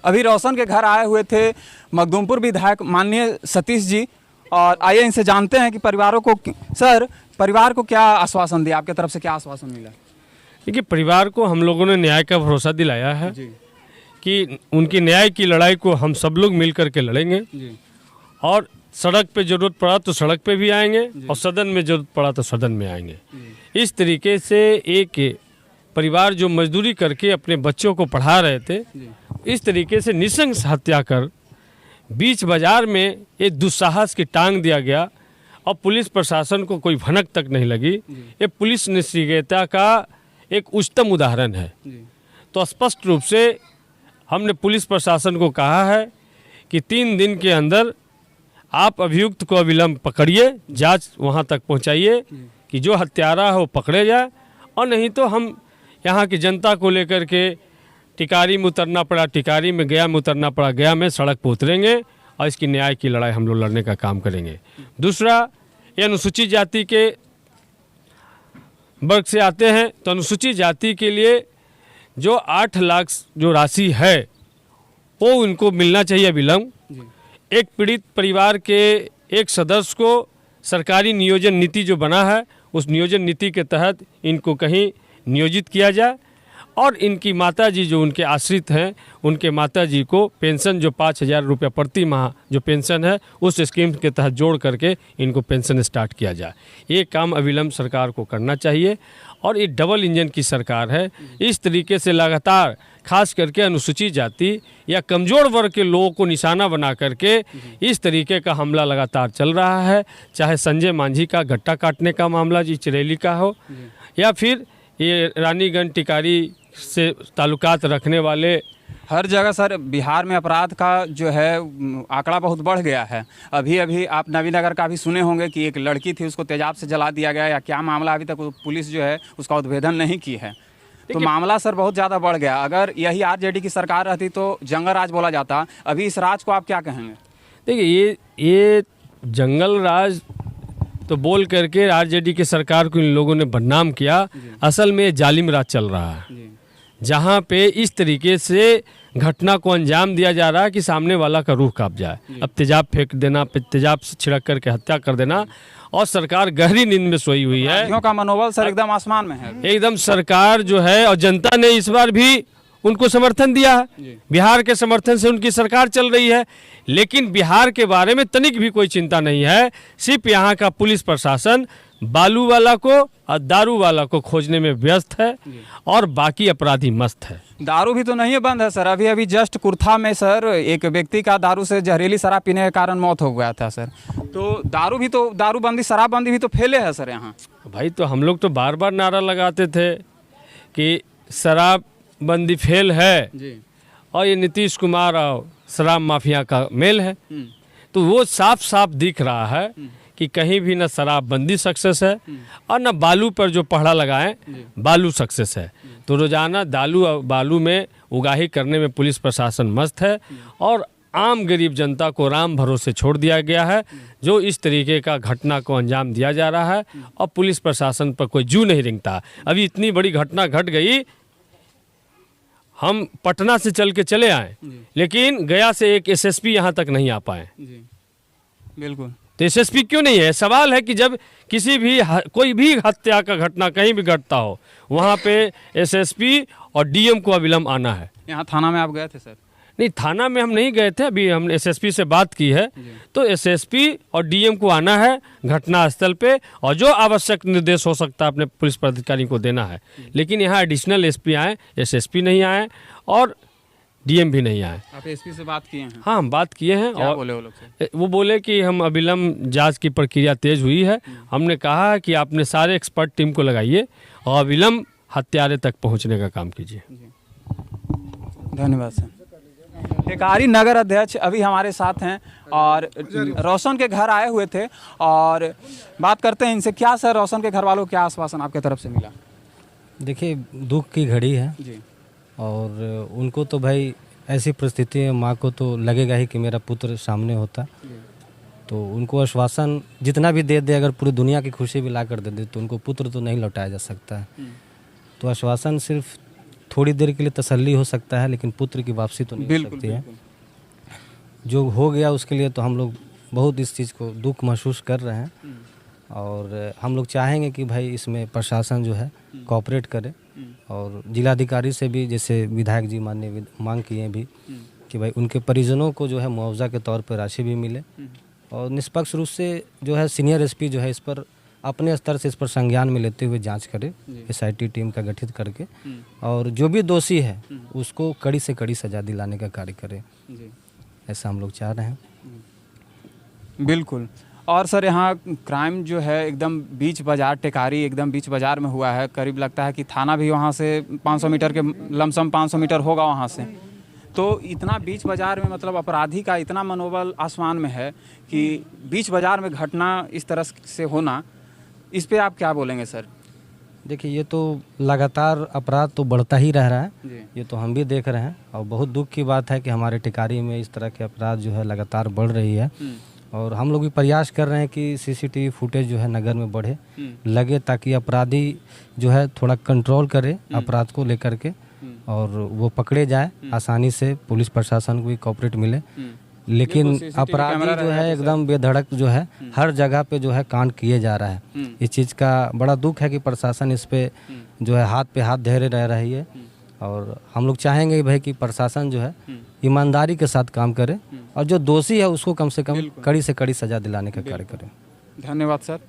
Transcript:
अभी रोशन के घर आए हुए थे मखदूमपुर विधायक माननीय सतीश जी, और आइए इनसे जानते हैं कि परिवार को क्या आश्वासन दिया, आपके तरफ से क्या आश्वासन मिला? देखिए, परिवार को हम लोगों ने न्याय का भरोसा दिलाया है कि उनकी न्याय की लड़ाई को हम सब लोग मिल करके लड़ेंगे और सड़क पे जरूरत पड़ा तो सड़क पे भी आएंगे और सदन में जरूरत पड़ा तो सदन में आएंगे। इस तरीके से एक परिवार जो मजदूरी करके अपने बच्चों को पढ़ा रहे थे, इस तरीके से नृशंस हत्या कर बीच बाजार में एक दुस्साहस की टांग दिया गया और पुलिस प्रशासन को कोई भनक तक नहीं लगी। ये पुलिस निष्क्रियता का एक उच्चतम उदाहरण है। तो स्पष्ट रूप से हमने पुलिस प्रशासन को कहा है कि 3 दिन के अंदर आप अभियुक्त को अविलंब पकड़िए, जांच वहां तक पहुंचाइए कि जो हत्यारा है वो पकड़े जाए, और नहीं तो हम यहाँ की जनता को लेकर के टिकारी में उतरना पड़ा टिकारी में, गया में उतरना पड़ा गया में, सड़क पर उतरेंगे और इसकी न्याय की लड़ाई हम लोग लड़ने का काम करेंगे। दूसरा, ये अनुसूचित जाति के वर्ग से आते हैं, तो अनुसूचित जाति के लिए जो 8 लाख जो राशि है वो उनको मिलना चाहिए अविलंब। एक पीड़ित परिवार के एक सदस्य को सरकारी नियोजन नीति जो बना है, उस नियोजन नीति के तहत इनको कहीं नियोजित किया जाए, और इनकी माताजी जो उनके आश्रित हैं, उनके माताजी को पेंशन जो 5,000 रुपये प्रति माह जो पेंशन है, उस स्कीम के तहत जोड़ करके इनको पेंशन स्टार्ट किया जाए। ये काम अविलंब सरकार को करना चाहिए, और ये डबल इंजन की सरकार है। इस तरीके से लगातार खास करके अनुसूचित जाति या कमज़ोर वर्ग के लोगों को निशाना बना करके इस तरीके का हमला लगातार चल रहा है। चाहे संजय मांझी का गट्टा काटने का मामला जी चिरैली का हो, या फिर ये रानीगंज टिकारी से ताल्लुकात रखने वाले, हर जगह सर बिहार में अपराध का जो है आंकड़ा बहुत बढ़ गया है। अभी आप नवीनगर का भी सुने होंगे कि एक लड़की थी, उसको तेजाब से जला दिया गया, या क्या मामला, अभी तक पुलिस जो है उसका उद्भेदन नहीं की है। तो मामला सर बहुत ज़्यादा बढ़ गया। अगर यही आरजेडी की सरकार रहती तो जंगल राज बोला जाता। अभी इस राज को आप क्या कहेंगे? देखिए, ये जंगल राज तो बोल करके आरजेडी की सरकार को इन लोगों ने बदनाम किया। असल में जालिम राज चल रहा है, जहाँ पे इस तरीके से घटना को अंजाम दिया जा रहा है कि सामने वाला का रूह कांप जाए। अब तेजाब फेंक देना, तेजाब से छिड़क करके हत्या कर देना, और सरकार गहरी नींद में सोई हुई है। अपराधियों का मनोबल सर एकदम आसमान में है। एकदम सरकार जो है, और जनता ने इस बार भी उनको समर्थन दिया है। बिहार के समर्थन से उनकी सरकार चल रही है, लेकिन बिहार के बारे में तनिक भी कोई चिंता नहीं है। सिर्फ यहाँ का पुलिस प्रशासन बालू वाला को और दारू वाला को खोजने में व्यस्त है, और बाकी अपराधी मस्त है। दारू भी तो नहीं है बंद है सर। अभी जस्ट कुर्था में सर एक व्यक्ति का दारू से जहरीली शराब पीने के कारण मौत हो गया था सर। तो दारूबंदी शराबबंदी भी तो फैले है सर यहाँ। भाई, तो हम लोग तो बार बार नारा लगाते थे कि शराबबंदी फेल है जी, और ये नीतीश कुमार और शराब माफिया का मेल है। तो वो साफ साफ दिख रहा है कि कहीं भी न शराबबंदी सक्सेस है और न बालू पर जो पहरा लगाएं बालू सक्सेस है। तो रोजाना बालू में उगाही करने में पुलिस प्रशासन मस्त है, और आम गरीब जनता को राम भरोसे छोड़ दिया गया है। जो इस तरीके का घटना को अंजाम दिया जा रहा है, और पुलिस प्रशासन पर कोई जू नहीं रेंगता। अभी इतनी बड़ी घटना घट गई, हम पटना से चल के चले आए, लेकिन गया से एक एसएसपी यहाँ तक नहीं आ पाए। बिल्कुल। तो एसएसपी क्यों नहीं है? सवाल है कि जब किसी भी कोई भी हत्या का घटना कहीं भी घटता हो, वहाँ पे एसएसपी और डीएम को अविलंब आना है। यहाँ थाना में आप गए थे सर? नहीं, थाना में हम नहीं गए थे। अभी हम एसएसपी से बात की है, तो एसएसपी और डीएम को आना है घटना स्थल पे, और जो आवश्यक निर्देश हो सकता है अपने पुलिस पदाधिकारी को देना है। लेकिन यहाँ एडिशनल एसपी आए, एसएसपी नहीं आए और डीएम भी नहीं आए। आप एसपी से बात किए हैं? हाँ, हम बात किए हैं। क्या और बोले वो लोग? वो बोले कि हम अविलंब जांच की प्रक्रिया तेज हुई है। हमने कहा कि आपने सारे एक्सपर्ट टीम को लगाइए और अविलंब हत्यारे तक पहुंचने का काम कीजिए। धन्यवाद सर। टिकारी नगर अध्यक्ष अभी हमारे साथ हैं और रोशन के घर आए हुए थे, और बात करते हैं इनसे। क्या सर, रोशन के घर वालों को क्या आश्वासन आपके तरफ से मिला? देखिए, दुख की घड़ी है जी, और उनको तो भाई ऐसी परिस्थिति में माँ को तो लगेगा ही कि मेरा पुत्र सामने होता। तो उनको आश्वासन जितना भी दे दे, अगर पूरी दुनिया की खुशी भी ला कर दे दे, तो उनको पुत्र तो नहीं लौटाया जा सकता है। तो आश्वासन सिर्फ थोड़ी देर के लिए तसल्ली हो सकता है, लेकिन पुत्र की वापसी तो नहीं हो बिल्कुल सकती है। बिल्कुल। जो हो गया उसके लिए तो हम लोग बहुत इस चीज़ को दुख महसूस कर रहे हैं, और हम लोग चाहेंगे कि भाई इसमें प्रशासन जो है कोऑपरेट करे, और जिलाधिकारी से भी जैसे विधायक जी माननीय मांग किए भी कि भाई उनके परिजनों को जो है मुआवजा के तौर पर राशि भी मिले, और निष्पक्ष रूप से जो है सीनियर एसपी जो है इस पर अपने स्तर से इस पर संज्ञान में लेते हुए जांच करे, एसआईटी टीम का गठित करके, और जो भी दोषी है उसको कड़ी से कड़ी सजा दिलाने का कार्य करे, ऐसा हम लोग चाह रहे हैं। बिल्कुल। और सर यहाँ क्राइम जो है एकदम बीच बाज़ार, टेकारी एकदम बीच बाज़ार में हुआ है। करीब लगता है कि थाना भी वहाँ से 500 मीटर के लमसम 500 मीटर होगा वहाँ से। तो इतना बीच बाज़ार में मतलब अपराधी का इतना मनोबल आसमान में है कि बीच बाज़ार में घटना इस तरह से होना, इस पे आप क्या बोलेंगे सर? देखिए, ये तो लगातार अपराध तो बढ़ता ही रह रहा है, जी। ये तो हम भी देख रहे हैं, और बहुत दुख की बात है कि हमारे टिकारी में इस तरह के अपराध जो है लगातार बढ़ रही है। और हम लोग भी प्रयास कर रहे हैं कि सीसीटीवी फुटेज जो है नगर में बढ़े लगे, ताकि अपराधी जो है थोड़ा कंट्रोल करे अपराध को लेकर के, और वो पकड़े जाए आसानी से, पुलिस प्रशासन को भी कोऑपरेट मिले। लेकिन अपराधी जो है एकदम बेधड़क जो है हर जगह पे जो है कांड किए जा रहा है। इस चीज़ का बड़ा दुख है कि प्रशासन इस पे जो है हाथ पे हाथ धरे रह रही है, और हम लोग चाहेंगे भाई कि प्रशासन जो है ईमानदारी के साथ काम करे, और जो दोषी है उसको कम से कम कड़ी से कड़ी सजा दिलाने का कार्य करे। धन्यवाद सर।